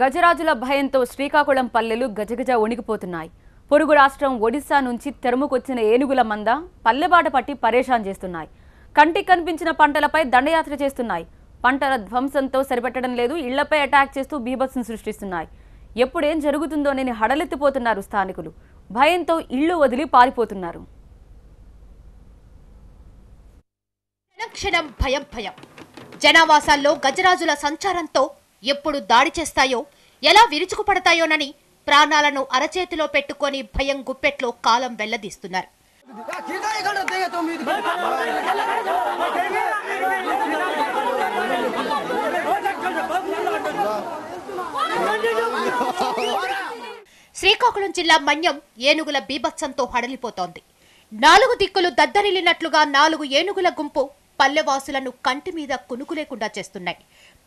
గజరాజుల భయంతో శ్రీకాకుళం పల్లెలు గజగజ వణికిపోతున్నాయి. పొరుగు రాష్ట్రం ఒడిశా నుంచి తెరముకొచ్చిన ఏనుగుల మంద పల్లెబాట పట్టి పరేషాన్ చేస్తున్నాయి. కంటికి కనిపించిన పంటలపై దండయాత్ర చేస్తున్నాయి. పంటల ధ్వంసంతో సరిపెట్టడం లేదు, ఇళ్లపై అటాక్ చేస్తూ బీభత్సం సృష్టిస్తున్నాయి. ఎప్పుడేం జరుగుతుందోనని హడలెత్తిపోతున్నారు స్థానికులు. భయంతో ఇళ్లు వదిలి పారిపోతున్నారు. క్షణం భయం భయం. జనావాసాల్లో గజరాజుల సంచారంతో ఎప్పుడు దాడి చేస్తాయో, ఎలా విరుచుకుపడతాయోనని ప్రాణాలను అరచేతిలో పెట్టుకొని భయం గుప్పెట్లో కాలం వెళ్లదీస్తున్నారు. శ్రీకాకుళం జిల్లా మన్యం ఏనుగుల బీభత్సంతో హడలిపోతోంది. 4 దిక్కులు దద్దరిల్లినట్లుగా 4 ఏనుగుల గుంపు పల్లెవాసులను కంటి మీద కునుకు లేకుండా చేస్తున్నాయి.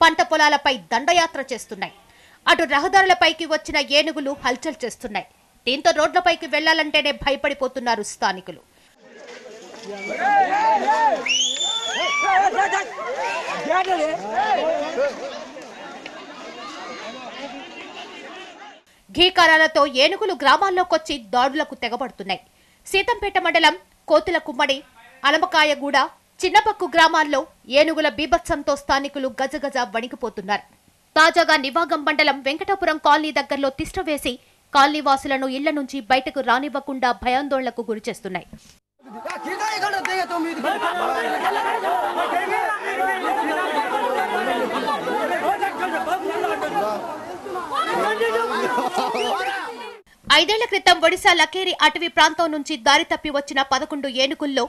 పంట పొలాలపై దండయాత్ర చేస్తున్నాయి. అటు రహదారులపైకి వచ్చిన ఏనుగులు హల్చల్ చేస్తున్నాయి. దీంతో రోడ్లపైకి వెళ్లాలంటేనే భయపడిపోతున్నారు స్థానికులు. ఘీకారాలతో ఏనుగులు గ్రామాల్లోకొచ్చి దాడులకు తెగబడుతున్నాయి. సీతంపేట మండలం కోతుల కుమ్మడి, అలమకాయగూడ, చిన్నపక్కు గ్రామాల్లో ఏనుగుల బీభత్సంతో స్థానికులు గజగజ వణికిపోతున్నారు. తాజాగా నివాగం మండలం వెంకటాపురం కాలనీ దగ్గరలో తిష్ట వేసి కాలనీ వాసులను ఇళ్ల నుంచి బయటకు రానివ్వకుండా భయాందోళనకు గురిచేస్తున్నాయి. ఐదేళ్ల క్రితం ఒడిశా లకేరి అటవీ ప్రాంతం నుంచి దారి తప్పి వచ్చిన 11 ఏనుగుల్లో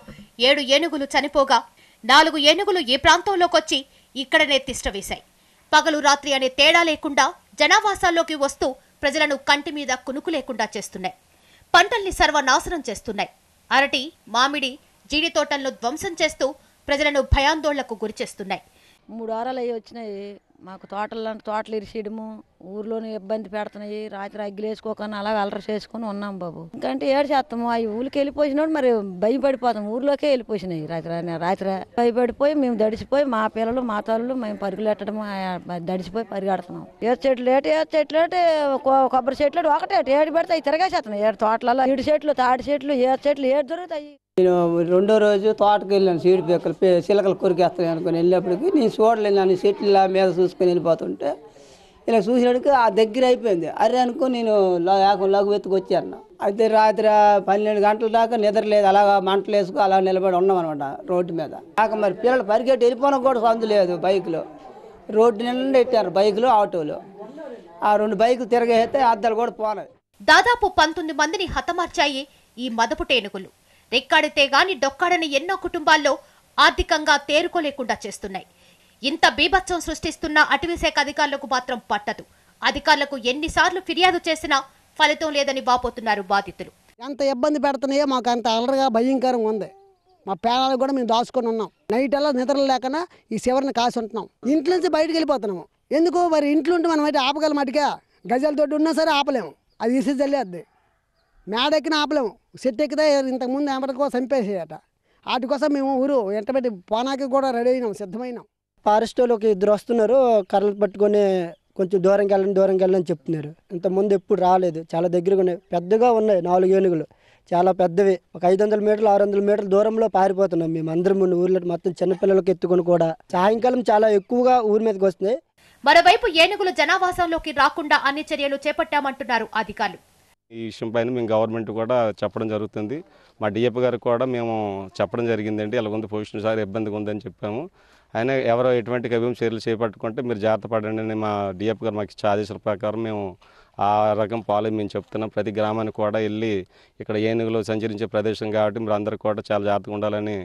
7 ఏనుగులు చనిపోగా 4 ఏనుగులు ఈ ప్రాంతంలోకొచ్చి ఇక్కడనే తిష్టవేశాయి. పగలు రాత్రి అనే తేడా లేకుండా జనావాసాల్లోకి వస్తూ ప్రజలను కంటి మీద కునుకు లేకుండా చేస్తున్నాయి. పంటల్ని సర్వనాశనం చేస్తున్నాయి. అరటి, మామిడి, జీడి తోటలను ధ్వంసం చేస్తూ ప్రజలను భయాందోళనకు గురిచేస్తున్నాయి. 3 వారాలు అయ్యి వచ్చినాయి. మాకు తోటలు ఇరిసేయడము, ఊర్లోనే ఇబ్బంది పెడుతున్నాయి. రాత్రి అగ్గిలు వేసుకోకుండా అలాగ అలర చేసుకుని ఉన్నాం బాబు. ఇంకంటే ఏడు చేస్తాము. ఆ ఊరికి వెళ్ళిపోయినోడు మరి భయపడిపోతాం. ఊర్లోకే వెళ్ళిపోయినాయి. రాత్రి భయపడిపోయి మేము దడిచిపోయి మా పిల్లలు మా తల్లు మేము పరుగులు ఎట్టడము దడిచిపోయి పరిగెడుతున్నాం. ఏడు చెట్లు కొబ్బరి చెట్లు ఒకటే ఏడు పెడితే అవి తిరగేసేస్తున్నాయి. 7 తోటలలో ఈడు చెట్లు, తాడి చెట్లు, ఏడు చెట్లు ఏడు దొరుకుతాయి. నేను 2వ రోజు తోటకి వెళ్ళాను. సీడు పిక్కలు చిలకలు కొరికేస్తాయి అనుకుని వెళ్ళినప్పటికీ నేను చూడలేను. అని చెట్ల మీద చూసుకొని వెళ్ళిపోతుంటే ఇలా చూసినట్టుగా ఆ దగ్గర అయిపోయింది. అరే అనుకో నేను లఘు ఎత్తుకొచ్చాను. అయితే రాత్రి 12 గంటల దాకా నిద్ర లేదు. అలాగా మంటలు వేసుకు అలా నిలబడి ఉన్నాం అనమాట రోడ్డు మీద. కాక మరి పిల్లలు పరిగెట్టి వెళ్ళిపోవడం కూడా సందు లేదు. బైకులు రోడ్డు నిండా ఎట్టారు, బైకులు ఆటోలు. ఆ 2 బైకులు తిరగేస్తే అద్దాలు కూడా పోనాయి. దాదాపు 19 మందిని హతమార్చాయి ఈ మదపుటేనుగులు. రెక్కాడితే గాని డొక్కాడని ఎన్నో కుటుంబాల్లో ఆర్థికంగా తేరుకోలేకుండా చేస్తున్నాయి. ఇంత బీభత్సం సృష్టిస్తున్న అటవీశాఖ అధికారులకు మాత్రం పట్టదు. అధికారులకు ఎన్నిసార్లు ఫిర్యాదు చేసినా ఫలితం లేదని వాపోతున్నారు బాధితులు. ఎంత ఇబ్బంది పెడుతున్నాయో మాకు అంత అలరగా భయంకరంగా ఉంది. మా పేరాలు కూడా మేము దాచుకొని ఉన్నాం. నైట్ అలా నిద్ర లేకుండా ఈ శివరిని కాసి ఉంటున్నాం. ఇంట్లో నుంచి బయటకు వెళ్ళిపోతున్నాము. ఎందుకు మరి ఇంట్లో ఉంటే మనం అయితే ఆపగలం. అటుగా గజాలతోటి ఉన్నా సరే ఆపలేము. అది ఇసి జల్లేద్ది. మేడెక్కిన ఆపలేము. చెట్టు ఎక్కితే ఇంతకుముందు ఏమటకో చంపేసేయట. వాటి కోసం మేము ఊరు వెంటబెట్టి పోనాకి కూడా రెడీ అయినాం, సిద్ధమైనాం. ఫారెస్ట్ వాళ్ళకి 2 వస్తున్నారు. కర్రలు పట్టుకొని కొంచెం దూరంకి వెళ్ళని చెప్తున్నారు. ఇంతకుముందు ఎప్పుడు రాలేదు. చాలా దగ్గరగా ఉన్నాయి. పెద్దగా ఉన్నాయి. 4 ఏనుగులు చాలా పెద్దవి. ఒక 500 మీటర్లు 600 మీటర్ల దూరంలో పారిపోతున్నాం మేము అందరం. ఊర్లో మొత్తం చిన్నపిల్లలకి ఎత్తుకొని కూడా సాయంకాలం చాలా ఎక్కువగా ఊరి మీదకి వస్తున్నాయి. మరోవైపు ఏనుగులు జనావాసంలోకి రాకుండా అన్ని చర్యలు చేపట్టామంటున్నారు అధికారులు. ఈ విషయం పైన మేము గవర్నమెంట్ కూడా చెప్పడం జరుగుతుంది. మా డిఎఫ్ గారికి కూడా మేము చెప్పడం జరిగిందండి. ఇలా ఉంది పొజిషన్ సార్, ఇబ్బందిగా ఉందని చెప్పాము. అయినా ఎవరో ఎటువంటి కవ్యం చర్యలు చేపట్టుకుంటే మీరు జాగ్రత్త పడండి అని మా డిఎఫ్ గారు మాకు ఇచ్చే ఆదేశాల ప్రకారం మేము ఆ రకం పాలు మేము చెప్తున్నాం. ప్రతి గ్రామానికి కూడా వెళ్ళి ఇక్కడ ఏనుగులు సంచరించే ప్రదేశం కాబట్టి మీరు అందరూ కూడా చాలా జాగ్రత్తగా ఉండాలని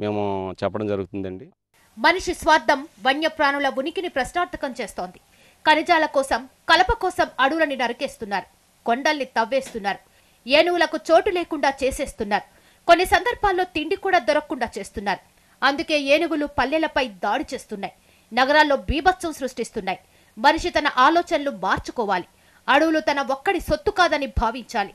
మేము చెప్పడం జరుగుతుందండి. మనిషి స్వార్థం వన్యప్రాణుల ఉనికిని ప్రశ్నార్థకం చేస్తోంది. ఖనిజాల కోసం, కలప కోసం అడవులని నరికేస్తున్నారు. కొండల్ని తవ్వేస్తున్నారు. ఏనుగులకు చోటు లేకుండా చేసేస్తున్నారు. కొన్ని సందర్భాల్లో తిండి కూడా దొరకకుండా చేస్తున్నారు. అందుకే ఏనుగులు పల్లెలపై దాడి చేస్తున్నాయి. నగరాల్లో బీభత్సం సృష్టిస్తున్నాయి. మనిషి తన ఆలోచనలు మార్చుకోవాలి. అడవులు తన ఒక్కడి సొత్తు కాదని భావించాలి.